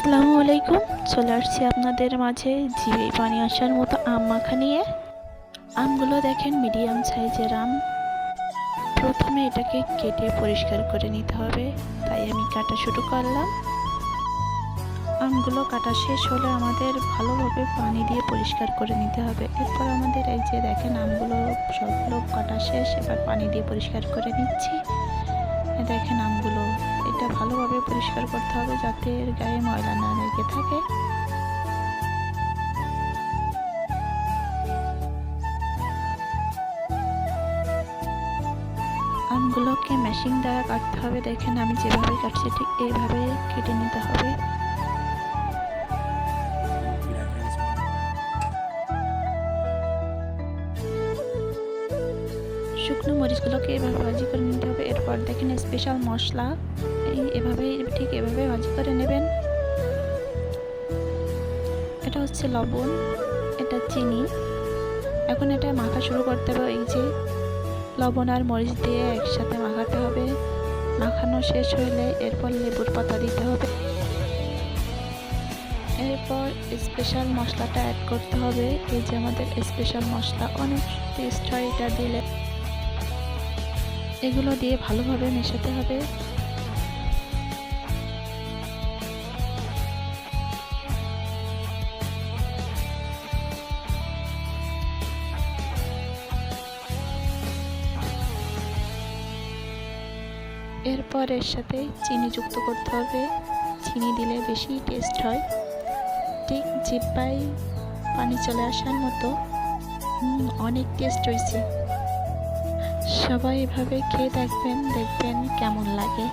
আসসালামু আলাইকুম। চলে আসছি আপনাদের মাঝে জিভে পানি আসার মতো আম মাখা নিয়ে। আমগুলো দেখেন মিডিয়াম সাইজের আম। প্রথমে এটাকে কেটে পরিষ্কার করে নিতে হবে, তাই আমি কাটা শুরু করলাম। আমগুলো কাটা শেষ হলে আমাদের ভালোভাবে পানি দিয়ে পরিষ্কার করে নিতে হবে। এরপর আমাদের এই যে দেখেন আমগুলো সবগুলো কাটা শেষ, এবার পানি দিয়ে পরিষ্কার করে নিচ্ছি। দেখেন আমগুলো এটা ভালোভাবে পরিষ্কার করতে হবে যাতে এর গায়ে ময়লা না লেগে থাকে। আমগুলোকে মেশিং দ্বারা কাটতে হবে। দেখেন আমি যেভাবে কাটছি ঠিক এইভাবে কেটে নিতে হবে। শুকনো মরিচগুলোকে এভাবে ভাজি করে নিতে হবে। এরপর দেখেন স্পেশাল মশলা এভাবে ঠিক এভাবে ভাজি করে নেবেন। এটা হচ্ছে লবণ, এটা চিনি। এখন এটা মাখা শুরু করতে হবে। এই যে লবণ আর মরিচ দিয়ে একসাথে মাখাতে হবে। মাখানো শেষ হলে এরপর লেবুর পাতা দিতে হবে। এরপর স্পেশাল মশলাটা অ্যাড করতে হবে। এই যে আমাদের স্পেশাল মশলা, অনেক টেস্ট হয় এটা দিলে। এগুলো দিয়ে ভালোভাবে মেশাতে হবে। এরপর এর সাথে চিনি যুক্ত করতে হবে। চিনি দিলে বেশি টেস্ট হয়, ঠিক জিহ্বায় পানি চলে আসার মতো। অনেক টেস্ট হয়েছে। সবাই এভাবে খেয়ে দেখবেন, দেখবেন কেমন লাগে।